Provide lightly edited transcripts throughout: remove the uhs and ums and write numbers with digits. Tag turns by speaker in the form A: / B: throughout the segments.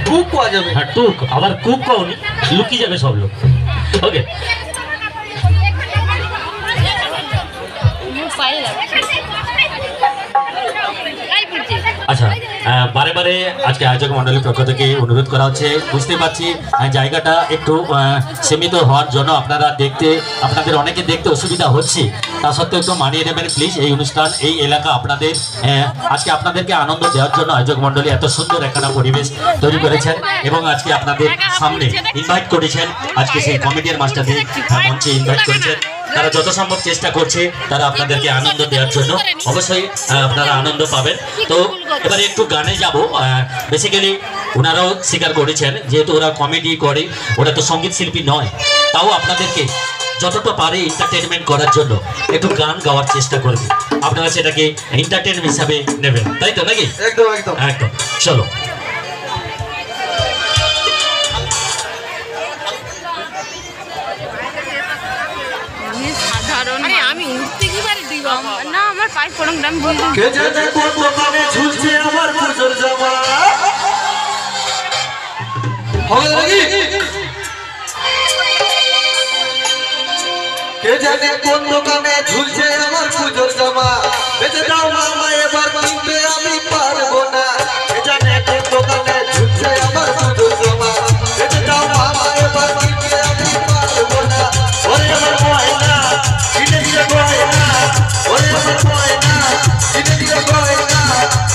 A: টুক পাওয়া যাবে।
B: হ্যাঁ টুক, আবার কুক পাওনি, লুকিয়ে যাবে সব লোক। ওকে আচ্ছা, বারে বারে আজকে আয়োজক মণ্ডলীর পক্ষ থেকে অনুরোধ করা হচ্ছে। বুঝতে পারছি জায়গাটা একটু সীমিত হওয়ার জন্য আপনাদের অনেকে দেখতে অসুবিধা হচ্ছে, তা সত্ত্বেও একটু মানিয়ে নেবেন প্লিজ। এই অনুষ্ঠান, এই এলাকা আপনাদের আজকে আপনাদেরকে আনন্দ দেওয়ার জন্য আয়োজক মণ্ডলী এত সুন্দর একটা পরিবেশ তৈরি করেছেন এবং আজকে আপনাদের সামনে ইনভাইট করেছেন। আজকে সেই কমিটির মাস্টারদের মঞ্চে ইনভাইট করেছেন। তারা যত সম্ভব চেষ্টা করছে তারা আপনাদেরকে আনন্দ দেওয়ার জন্য। অবশ্যই আপনারা আনন্দ পাবেন। তো এবারে একটু গানে যাব। বেসিক্যালি ওনারাও স্বীকার করেছেন, যেহেতু ওরা কমেডি করে, ওরা তো সঙ্গীত শিল্পী নয়, তাও আপনাদেরকে যতটা পারে এন্টারটেনমেন্ট করার জন্য একটু গান গাওয়ার চেষ্টা করবে। আপনারা সেটাকে এন্টারটেনমেন্ট হিসাবে নেবেন, তাই তো নাকি?
A: একদম একদম
B: একদম। চলো
C: আমি উঠতে কি পারি না, আমার পায়ে পড়ং দাম বলছি।
A: কে জানে কোন দোকানে ঝুলছে আমার পুজোর জামা। হবে নাকি? কে জানে কোন দোকানে ঝুলছে আমার পুজোর জামা। বেঁচে দাও মামা, এবার কিনতে আমি পারবো না। কে জানে কোন দোকানে ঝুলছে আমার পুজোর জামা। বেঁচে দাও মামা, এবার কিনতে আমি পারবো না। ওরে আমার ময়না, কিনে দিলে গয়না। ওরে আমার ময়না, কিনে দিলে গয়না।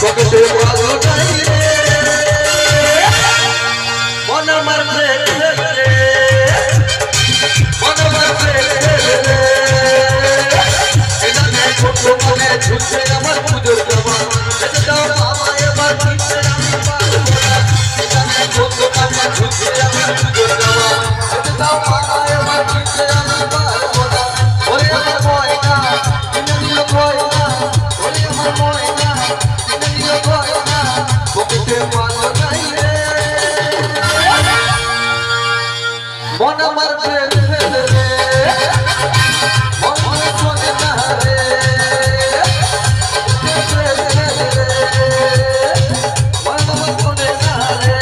A: পকেটে ভালো নাই রে, মন আমার প্রেমে রে, মন আমার প্রেমে রে। কে জানে কোন দোকানে ঝুলছে আমার পুজোর জামা। বেঁচে দাও মামা, এবার কিনতে আমি পারবো না। কে জানে কোন দোকানে ঝুলছে আমার পুজোর জামা। বেঁচে দাও মামা, এবার কিনতে আমি পারবো না। ওরে আমার ময়না, কিনে দিল গয়না। ওরে আমার ময়না, কিনে দিল গয়না। পকেটে ভালো নাই রে, মন আমার প্রেমে রে, মন শোনে না রে, প্রেমে রে, মন শোনে না রে।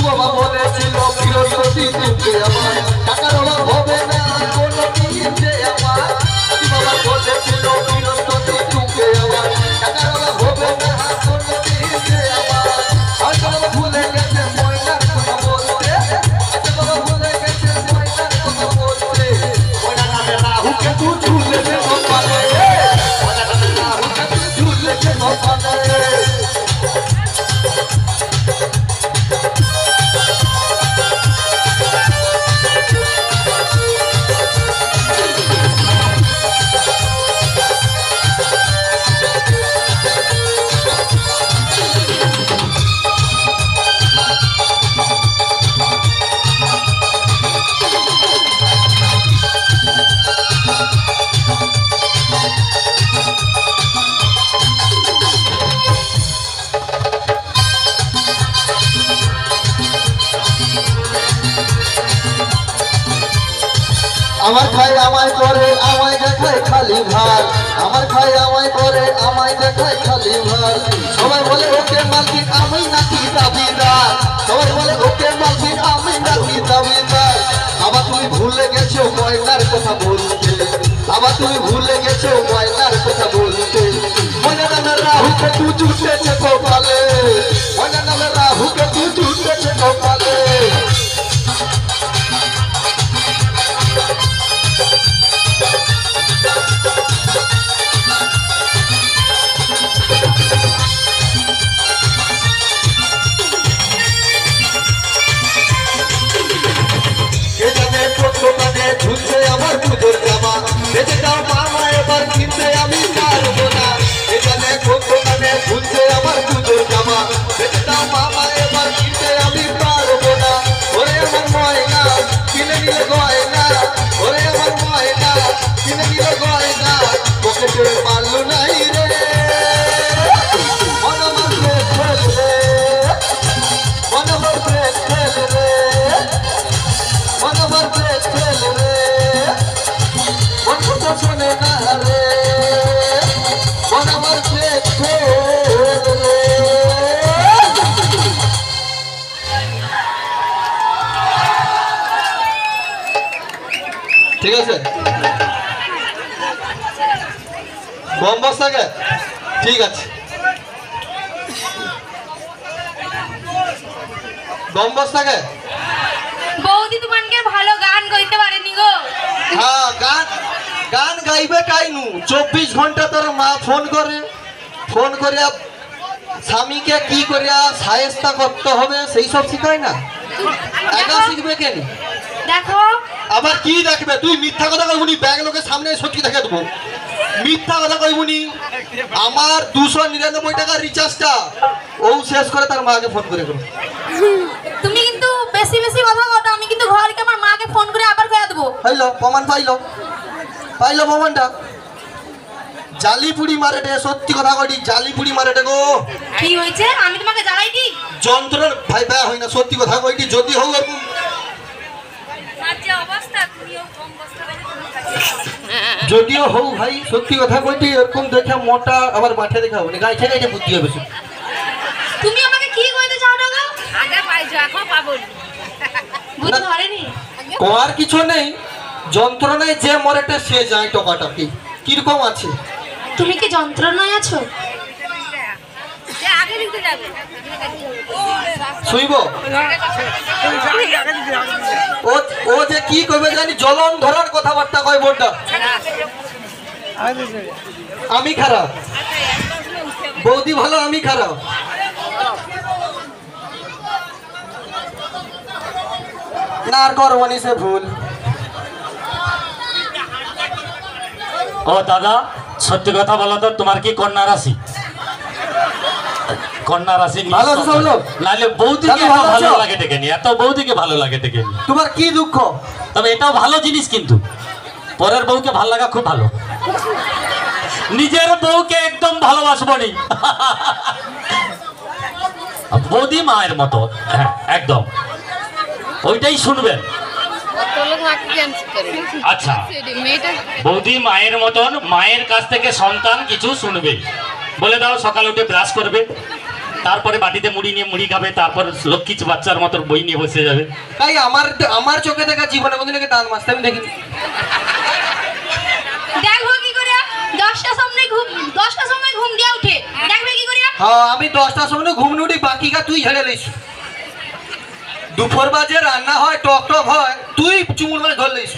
A: বাবা বলেছিল ফিরোজী দিতে আমার টাকার অভাব হবে না কোনোদিন যে আমার। বাবা বলেছিল ফিরোজী দিতে আমার টাকার অভাব হবে না কোনোদিন যে আমার। হয়তো বাবা ভুলে গেছে ময়নার কথা বলতে, হয়তো বাবা ভুলে গেছে ময়নার কথা বলতে। ময়না নামে রাহুকে তুই ঝুলেছে কপালে, ময়না নামে রাহুকে তুই ঝুলেছে কপালে। আমার খাই আমায় করে আমায় দেখায় খালি ভার। আমার খাই আমায় করে আমায় দেখায় খালি ভার। সবাই বলে ওকে মালকিন, আমি নাকি দাবিদার। সবাই বলে ওকে মালকিন, আমি নাকি দাবিদার। আবার তুমি ভুলে গেছো ময়নার কথা বলতে, আবার তুমি ভুলে গেছো ময়নার কথা বলতে। ময়না নামে রাহুকে তুই জুটেছে কপালে, ময়না নামে রাহুকে তুই জুটেছে কপালে। ঝুলছে আমার পুজোর জামা। বেঁচে দাও মামা, এবার কিনতে আমি পারবো না। এখানে রেখে দাও মামা এবার কিনতে আমি পারবো না ওরে আমার ময়না কিনে নিলে গয়না ওরে আমার ময়না কিনে নিলে গয়না পকেটে মারলো নাই রে মন আমার ব্রেক ফেল রে মন আমার ব্রেক ফেল রে মন আমার ব্রেক ফেল রে মন কথা শোনে না রে মন আমার ব্রেক ফেল রে ঠিক আছে বম বসাকে ঠিক আছে বম বসাকে
C: বৌদি তোমাকে ভালো গান গাইতে পারেনি গো।
A: হ্যাঁ গান গান গাইবে কাইনু 24 ঘন্টা তোর মা ফোন করে স্বামীকে কি করিয়া সায়স্তা করতে হবে সেই সব শিখায় না একা শিখবে কেন
C: দেখো
A: আবার কি দেখবে তুই মিথ্যা কথা কইবুনি ব্যাগ লোকের সামনে সত্যি দেখে দেবো মিথ্যা কথা কইবুনি আমার 299 টাকার রিচার্জটা ও শেষ করে তার মাকে ফোন করে করো
C: তুমি কিন্তু বেশি বেশি কথা বলো আমি কিন্তু ঘরকে আমার মাকে ফোন করে আবার কইয়া দেবো।
A: পাইলো প্রমাণ পাইলো প্রমাণটা জালিপুরি মারেটে সত্যি কথা কইটি জালিপুরি মারেটে গো
C: কি হইছে আমি তোমাকে জ্বালাই দি
A: যন্ত্রণার ভাই ভাই হয় না সত্যি কথা কইটি যদি হোক এরকম
C: আজকে অবস্থা তুমিও কম বস্তা
A: যদিও হোক ভাই সত্যি কথা কইটি এরকম দেখে মোটা আবার মাঠে দেখাবো না গাইছে গাইছে বুদ্ধি হবে
C: তুমি আমাকে কি কইতে চাও না গো আগে পাইছো এখন পাবো বুঝতে পারেনি
A: কোয়ার কিছু নেই যন্ত্রণায় যে মরেটে সে যায় টকাটকি কিরকম আছে
C: তুমি কি যন্ত্রণায় আছো
A: শুইব ও যে কি কইবে জানি জ্বলন ধরার কথাবার্তা কয় বোনটা আমি খারাপ বৌদি ভালো আমি খারাপ না আর করবনি সে ভুল
B: ও দাদা সত্যি কথা বলো তো তোমার কি কন্যা রাশি কন্যা রাশি
A: ভালো আছো সব লোক?
B: নাহলে বৌদিকে
A: দাদু, ভালো
B: ভালো
A: আছো?
B: লাগে ডেকে নি এত বৌদিকে ভালো লাগে ডেকে নি
A: তোমার কি দুঃখ
B: তবে এটাও ভালো জিনিস কিন্তু পরের বউকে ভালো লাগা খুব ভালো নিজের বউকে একদম ভালোবাসবো নি বৌদি মায়ের মতো হ্যাঁ একদম ওইটাই শুনবেন আচ্ছা বৌদি মায়ের মতন মায়ের কাছ থেকে সন্তান কিছু শুনবে বলে দাও সকালে উঠে ব্রাশ করবে তারপরে বাটিতে মুড়ি নিয়ে মুড়ি খাবে তারপর লক্ষ্মী বাচ্চার মতো বই নিয়ে বসে যাবে
A: তাই আমার চোখে দেখা জীবনে কোনদিন দাঁত মাছতে আমি দেখিনি
C: দেখো কি করে 10টার সময় ঘুম দিয়া উঠে দেখবে কি করে
A: হ্যাঁ আমি 10টার সময় ঘুম উঠি বাকিটা তুই ঝেড়ে লইস দুপুর বাজে রান্না হয় টক টক হয় তুই চুমুর মানে ধর লইস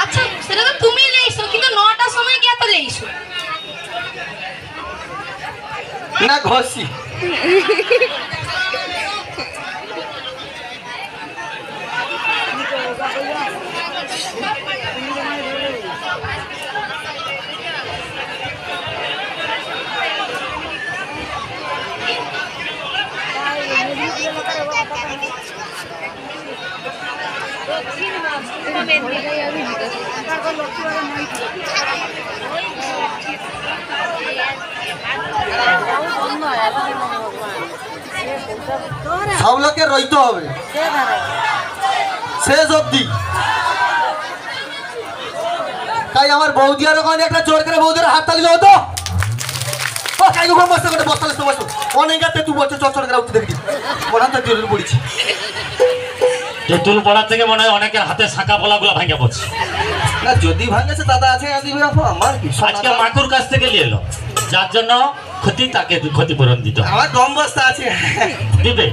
C: আচ্ছা সেটা তো তুমি লেইছো কিন্তু 9টার সময় গিয়া তো লেইছো
A: না ঘষি সব লোকের রইতে হবে শেষ অব্দি তাই আমার বৌদি আর ওখানে একটা জোর করে বৌদির হাত তালি দাও তো
B: তেঁতুল পড়ার থেকে মনে হয় অনেকের হাতে শাঁখা পলাগুলো ভাঙে পড়ছে
A: না যদি ভাঙেছে দাদা আছে আমার কি
B: আজকে মাকুর কাছ থেকে নিয়ে এলো যার জন্য ক্ষতি তাকে ক্ষতিপূরণ দিতে হবে
A: আমার দম বস্তা আছে
B: দিবে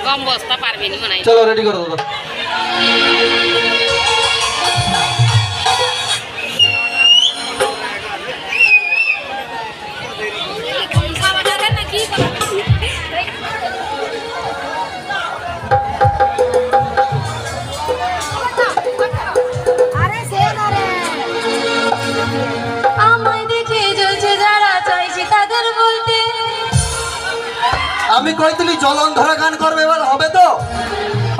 C: গম বস্তা পারবে নি মনে হয়।
A: চলো রেডি করো দাদা।
C: আমায় দেখে জ্বলছে যারা চাইছে তাদের বলতে।
A: আমি কইতলি জলন ধরা গান করবে, এবার হবে তো?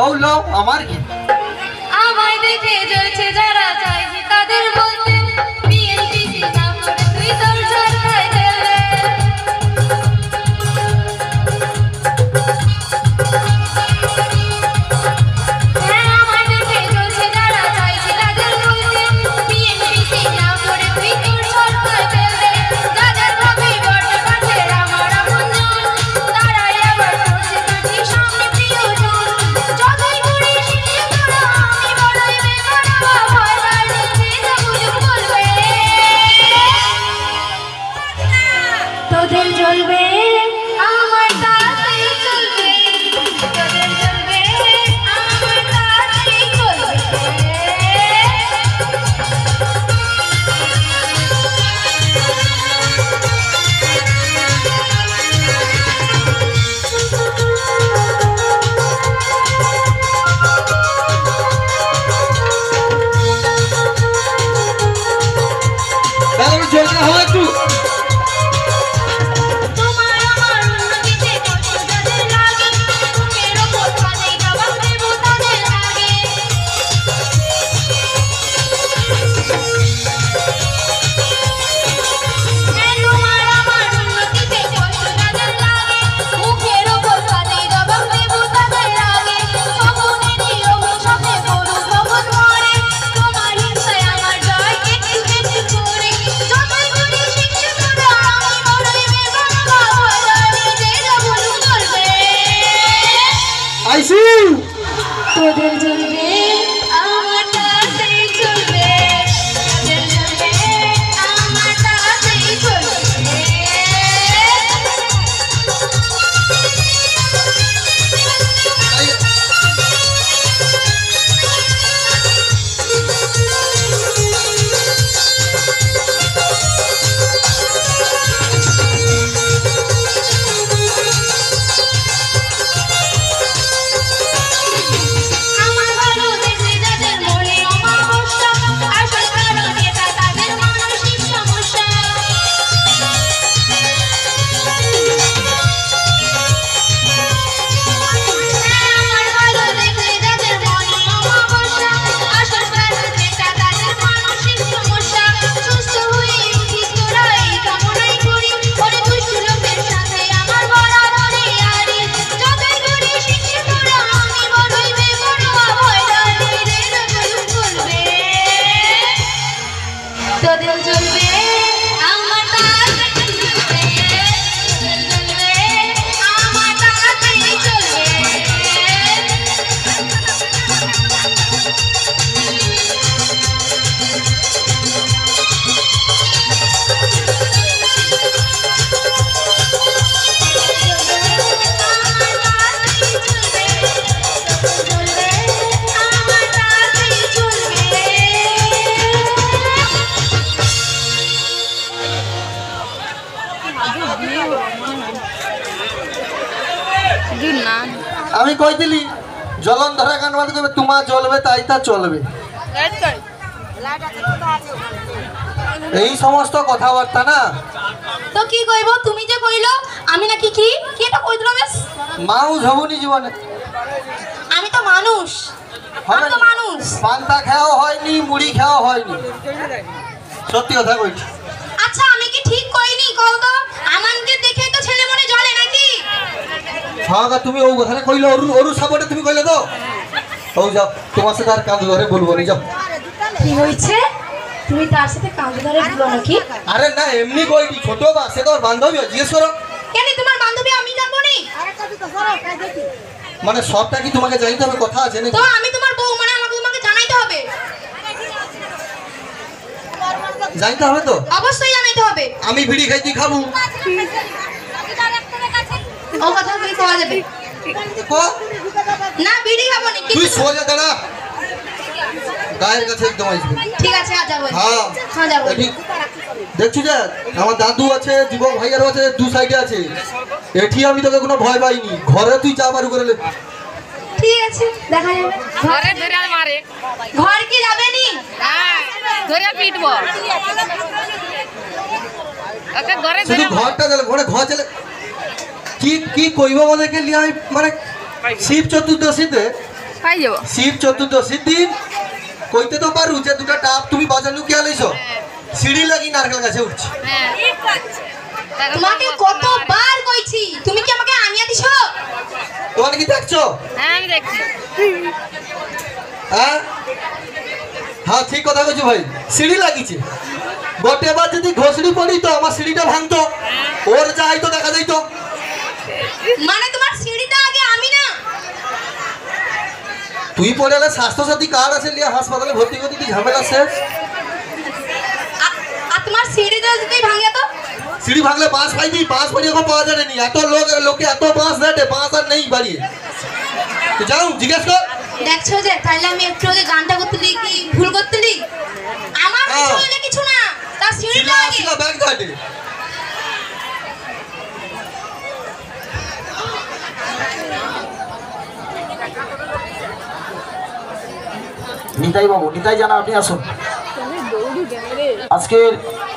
A: ও লো আমার কি
C: আমায় দেখে জ্বলছে যারা চাইছে তাদের বলতে। বিএনপি না করে তুই তোর সরকার দেবে। হ্যাঁ আমায় দেখে জ্বলছে যারা চাইছে তাদের বলতে। বিএনপি না করে তুই তোর সরকার দেবে। যাদের ভাবে বটে কাছে আমার আপনজন, তারাই আবার করছে কাছে সামনে প্রিয়জন। যতই ঘুরে শিখে তোরা আমি বড়ই বেমানাবা, ভয় পাই যে যাবুল বলবে। তোদের জ্বলবে আমার তাতেই চলবে, তোদের জ্বলবে আমার তাতেই চলবে।
A: তাহলে জলটা হবে একটু।
C: তোমার আমার উন্নতিতে কষ্ট যাদের লাগে, বুকের ওপর কাঁধেই জবাব দেবো তাদের আগে। হ্যাঁ তোমার আমার উন্নতিতে কষ্ট যাদের লাগে, বুকের ওপর কাঁধেই জবাব দেবো তাদের আগে। স্বপ্নেরই অভিশাপে গরু ভবন মরে, তোমার হিংসায় আমার জয় একটু একটু করে। যতই ঘুরে শিখছে তোরা আমি বড়ই বেমানাবা, ভয় পাই যে যাবুল বলবে।
A: আইসি
C: তোদের জ্বলবে আমার তাতেই চলবে, তোদের জ্বলবে আমার তাতেই চলবে। আমার ভালো দেখলে যাদের মনে অমাবস্যা, আসল কারণ এটা তাদের মানসিক সমস্যা। আমার ভালো দেখলে যাদের মনে অমাবস্যা, আসল কারণ এটা তাদের মানসিক সমস্যা। সুস্থ হয়ে উঠিস তোরা এই কামনাই করি, ওরে দুষ্টু লোকের সাথে আমার বরাবরই আরি। যতই ঘুরে শিখছে তোরা আমি বড়ই বেপরোয়া, ভয় লাগে রে যাবুল বলবে। তোদের জ্বলবে আমার তাতেই চলবে, তোদের জ্বলবে আমার তাতেই চলবে।
A: আমি কইতলি জলন ধরা গান বাদ করবে, তোমার জ্বলবে তাই তা চলবে। এই সমস্ত কথাবার্তা না
C: তো কি কইব? তুমি যে কইলো আমি নাকি কি কি এটা কই দিল বেশ।
A: মাউস হবনি জীবনে,
C: আমি তো মানুষ, আমি তো মানুষ।
A: পান্তা খাওয়া হয়নি, মুড়ি খাওয়া হয়নি, সত্যি কথা কইছি।
C: আচ্ছা আমি কি ঠিক কইনি কও তো? আমাকে দেখে তো ছেলে মনে জ্বলে নাকি?
A: হ্যাঁ গা, তুমি ও কথাটা কইলে ওরু সাপোর্টে তুমি কইলে তো। ও যাও, তোমার সাথে আর কাঁদ ধরে বলবো নি, যাও।
C: কি হইছে? তুমি তার সাথে কাঁধে ধরে বলো নাকি?
A: আরে না, এমনি কইনি, ছোট বা সে তো ওর বান্ধবী, জিজ্ঞেস করো।
C: কেন তোমার বান্ধবী আমি জানবো নি?
A: মানে সবটা কি তোমাকে জানতে হবে, কথা আছে নাকি?
C: তো আমি তোমার বউ, মানে আমাকে তোমাকে জানাইতে হবে।
A: জানতে হবে তো?
C: অবশ্যই জানাইতে হবে।
A: আমি বিড়ি খাইতে খাবো।
C: ও কথা তুমি কওয়া যাবে।
A: কো
C: না বিড়ি খাবো না
A: তুই সোজা দাঁড়া, গায়ের কাছে একদম আসবি।
C: ঠিক আছে আজ যাবো
A: হ্যাঁ
C: হ্যাঁ যাবো
A: এটি দেখছি যে আমার দাদু আছে, যুবক ভাইয়ারও আছে, দু সাইডে আছে। এটি আমি তোকে কোনো ভয় পাইনি, ঘরে তুই চা বারু করে নে।
C: ঠিক আছে দেখা যাবে
D: ঘরে ধরে মারে
C: ঘর কি যাবে নি
D: হ্যাঁ ধরে পিটবো ওকে ঘরে
A: শুধু
D: ধরে
A: ঘরটা গেলে ঘরে ঘর চলে কি কি কইব বলেকে লিয়ে আমি মানে শিব চতুর্দশীতে,
D: পাই যাবো
A: শিব চতুর্দশীর দিন কইতে তো পারু যে দুটা টাপ তুমি বাজানো কে আলাইছো, সিঁড়ি লাগি নারকেল গাছে উঠছি।
D: হ্যাঁ
C: তোমাকে কতবার কইছি তুমি কি আমাকে আনিয়া দিছো
A: তোমার কি দেখছো?
D: হ্যাঁ আমি দেখছি
A: হ্যাঁ হ্যাঁ ঠিক কথা কইছো ভাই, সিঁড়ি লাগিছে। গোটেবার যদি ঘষড়ি পড়ি তো আমার সিঁড়িটা ভাঙতো, ওর যাই তো দেখা যাইতো।
C: মানে তোমার সিঁড়িটা আগে আমি না
A: তুই পড়ে এলে স্বাস্থ্যসাথী কার্ড আছে লিয়ে হাসপাতালে ভর্তি করতে কি ঝামেলা শেষ।
C: আর তোমার সিঁড়িটা যদি ভাঙে তো
A: সিঁড়ি ভাঙলে বাঁশ পাইবি, বাঁশ বাড়ি এখন পাওয়া যায়নি, এত লোকে এত বাঁশ দেয়, বাঁশ আর নেই বাড়ি। তুই যাও জিজ্ঞেস কর।
C: দেখছো যে তাহলে আমি একটু আগে গানটা করতে দিই কি ভুল করতে দিই আমার কিছু
A: হ্যাঁ।
C: হইলে কিছু না তার সিঁড়িটা
A: শিলা
C: আগে
A: শিলা ব্যাগ ঘাটে
E: নিতাই বাবু, নিতাই জানা আপনি আসুন। আজকের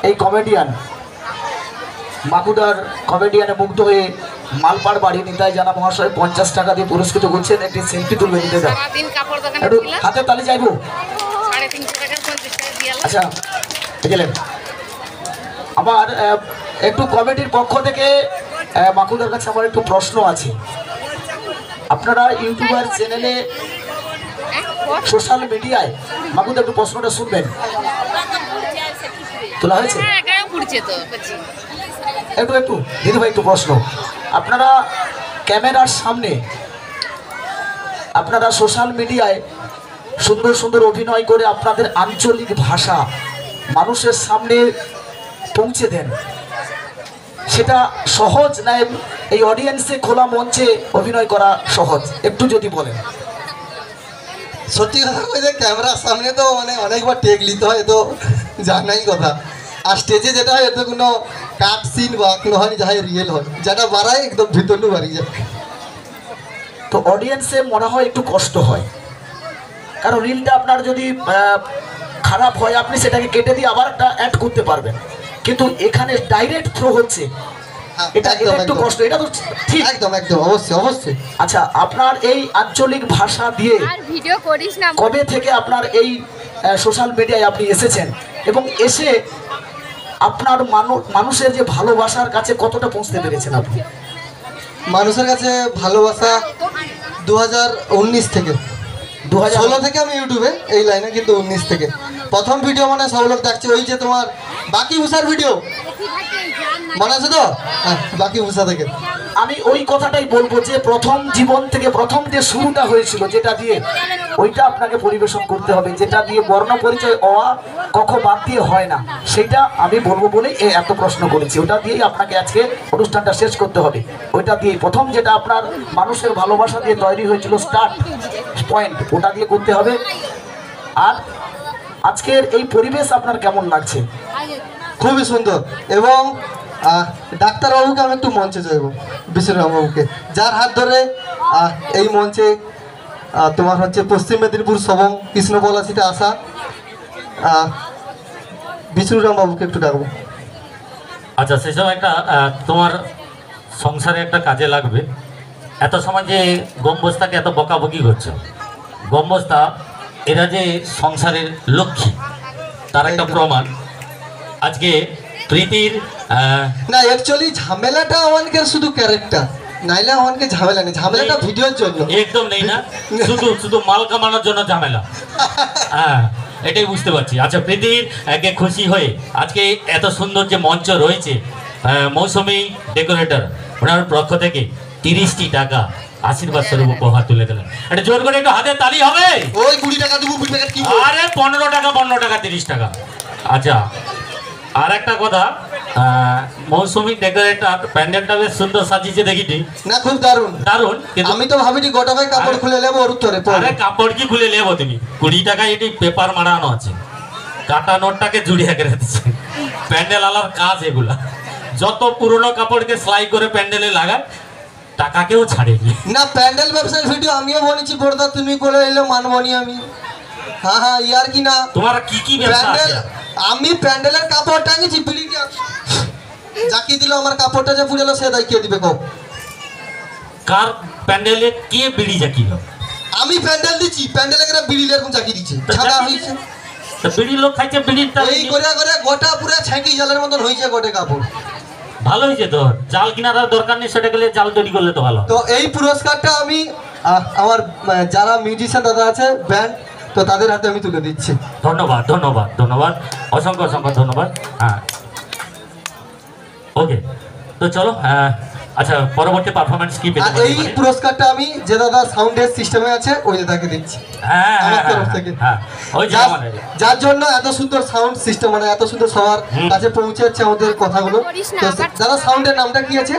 E: এই কমেডিয়ান বাঁকুড়ার কমেডিয়ানে মুগ্ধ হয়ে মালপাড় বাড়ি নিতাই জানা মহাশয় 50 টাকা দিয়ে পুরস্কৃত করছেন। একটি সেলফি তুলবে নিতে দেন,
D: সারাদিন কাপড় দোকানে
E: একটু
D: ছিলাম
E: হাতে তালি চাইবো।
D: 350 টাকা 50 টাকা দিয়ে
E: আচ্ছা গেলেন আমার একটু কমিটির পক্ষ থেকে বাঁকুড়ার কাছে আমার একটু প্রশ্ন আছে। আপনারা ইউটিউবার চ্যানেলে সোশ্যাল মিডিয়ায় বাঁকুড়া একটু প্রশ্নটা শুনবেন, তোলা হয়েছে
D: হ্যাঁ গায়ে পুড়ছে তো বলছি
E: একটু একটু দিদি ভাই একটু প্রশ্ন। আপনারা ক্যামেরার সামনে আপনারা সোশ্যাল মিডিয়ায় সুন্দর সুন্দর অভিনয় করে আপনাদের আঞ্চলিক ভাষা মানুষের সামনে পৌঁছে দেন, সেটা সহজ না এই অডিয়েন্সে খোলা মঞ্চে অভিনয় করা সহজ? একটু যদি বলেন।
A: সত্যি কথা কইতে ক্যামেরার সামনে তো মানে অনেকবার টেক নিতে হয়, তো জানাই কথা। আর স্টেজে যেটা হয় এতে কোনো কাট সিন বা কোনো হয় যাই রিয়েল হয়, যেটা বাড়ায় একদম ভিতর নু বাড়ি যায়।
E: তো অডিয়েন্সে মনে হয় একটু কষ্ট হয়, কারণ রিলটা আপনার যদি খারাপ হয় আপনি সেটাকে কেটে দিয়ে আবার একটা অ্যাড করতে পারবেন, কিন্তু এখানে ডাইরেক্ট থ্রো হচ্ছে, এটা
A: একদম,
E: একটু
A: একদম।
E: কষ্ট, এটা তো ঠিক।
A: একদম একদম অবশ্যই অবশ্যই।
E: আচ্ছা, আপনার এই আঞ্চলিক ভাষা দিয়ে
D: আর ভিডিও করিস না
E: কবে থেকে আপনার এই সোশ্যাল মিডিয়ায় আপনি এসেছেন এবং এসে আপনার মানুষের যে ভালোবাসার কাছে কতটা পৌঁছতে পেরেছেন আপনি?
A: মানুষের কাছে ভালোবাসা 2019 থেকে, 16 থেকে আমি ইউটিউবে এই লাইনে, কিন্তু 19 থেকে প্রথম ভিডিও মানে সব লোক দেখছে ওই যে তোমার বাকি ভূষার ভিডিও মনে আছে তো? হ্যাঁ, বাকি ভূষা থেকে।
E: আমি ওই কথাটাই বলবো যে প্রথম জীবন থেকে প্রথম যে শুরুটা হয়েছিল যেটা দিয়ে, ওইটা আপনাকে পরিবেশন করতে হবে, যেটা দিয়ে বর্ণ পরিচয় অয়া কখ বাদ দিয়ে হয় না, সেটা আমি বলবো বলেই এত প্রশ্ন করেছি। ওটা দিয়েই আপনাকে আজকে অনুষ্ঠানটা শেষ করতে হবে, ওইটা দিয়ে প্রথম যেটা আপনার মানুষের ভালোবাসা দিয়ে তৈরি হয়েছিল স্টার্ট পয়েন্ট, ওটা দিয়ে করতে হবে। আর আজকের এই পরিবেশ আপনার কেমন লাগছে?
A: খুবই সুন্দর। এবং ডাক্তারবাবুকে আমি একটু মঞ্চে চাইব, বিশ্বরামবাবুকে, যার হাত ধরে এই মঞ্চে তোমার হচ্ছে পশ্চিম মেদিনীপুর সবং কৃষ্ণপলাশিতে আসা বিষ্ণুরামবাবুকে একটু ডাকবো।
B: আচ্ছা, সেসব একটা তোমার সংসারে একটা কাজে লাগবে। এত সময় যে গমবস্তাকে এত বকাবকি করছো, গমবস্তা এরা যে সংসারের লক্ষ্মী তার একটা প্রমাণ। আজকে প্রীতির
A: না, অ্যাকচুয়ালি ঝামেলাটা আমাকে শুধু ক্যারেক্টার, নাইলে আমাকে ঝামেলা নেই, ঝামেলাটা ভিডিওর জন্য
B: একদম নেই না, শুধু শুধু মাল কামানোর জন্য ঝামেলা। হ্যাঁ, এটাই বুঝতে পারছি। আচ্ছা, প্রীতির একে খুশি হয়ে আজকে এত সুন্দর যে মঞ্চ রয়েছে, মৌসুমী ডেকোরেটর ওনার পক্ষ থেকে 30টি টাকা আশীর্বাদ স্বরূপ উপহার তুলে দিলেন। এটা জোর করে একটু হাতে তালি হবে।
A: ওই 20 টাকা দেবো, 20 টাকা কি
B: আরে 15 টাকা 30 টাকা। আচ্ছা, আর একটা কথা, মৌসুমী ডেকোরেটর প্যান্ডেলটা বেশ সুন্দর সাজিয়েছে দেখিটি,
A: না খুব দারুণ।
B: দারুণ। কিন্তু
A: আমি তো ভাবিনি গোটা ভাই কাপড় খুলে নেবো ওর উত্তরে পরে।
B: আরে কাপড় কি খুলে নেবো তুমি? 20 টাকায় এটি পেপার মারানো আছে, কাটা নোটটাকে জুড়িয়ে করে দিচ্ছে। প্যান্ডেল আলার কাজ এগুলা, যত পুরনো কাপড়কে সেলাই করে প্যান্ডেলে লাগায়, টাকাকেও ছাড়েনি।
A: না প্যান্ডেল ব্যবসার ভিডিও আমিও বলেছি বড়দা, তুমি করে এলে মানবনি আমি। হ্যাঁ হ্যাঁ ইয়ার কি না
B: তোমার কি কি ব্যবসা
A: প্যান্ডেল,
B: আছে?
A: আমি প্যান্ডেলের কাপড় টাঙিয়েছি বিড়ি জাকি দিল, আমার কাপড়টা যে পুড়েলো সে দায় কে দিবে কো?
B: কার প্যান্ডেলে কে বিড়ি জাকিল?
A: আমি প্যান্ডেল দিচ্ছি, প্যান্ডেলে করে বিড়ি এরকম জাকি দিচ্ছে, ছাড়া হয়েছে।
B: তো বিড়ি লোক খাইছে, বিড়িটা
A: এই করে করে গোটা পুরো ছাঁকি জালের মতন হয়েছে গোটে কাপড়।
B: ভালো হয়েছে তো, জাল কিনার আর দরকার নেই, সেটা গেলে জাল তৈরি করলে তো ভালো।
A: তো এই পুরস্কারটা আমি আমার যারা মিউজিশিয়ান দাদা আছে ব্যান্ড, তো তাদের হাতে আমি তুলে দিচ্ছি।
B: ধন্যবাদ ধন্যবাদ ধন্যবাদ, অসংখ্য অসংখ্য ধন্যবাদ। হ্যাঁ ওকে, তো চলো। আচ্ছা, পরবর্তী পারফরমেন্স কি পেতে
A: আর
B: পারি?
A: এই পুরস্কারটা আমি যে দাদা সাউন্ডের সিস্টেমে আছে ওই দাদাকে দিচ্ছি
B: হ্যাঁ
A: আমার
B: হ্যাঁ
A: তরফ থেকে।
B: হ্যাঁ, ওই যে
A: যার-
B: আমাদের
A: যার জন্য এত সুন্দর সাউন্ড সিস্টেম, মানে এত সুন্দর সবার কাছে পৌঁছে যাচ্ছে আমাদের কথাগুলো। তো দাদা সাউন্ডের নামটা কি আছে?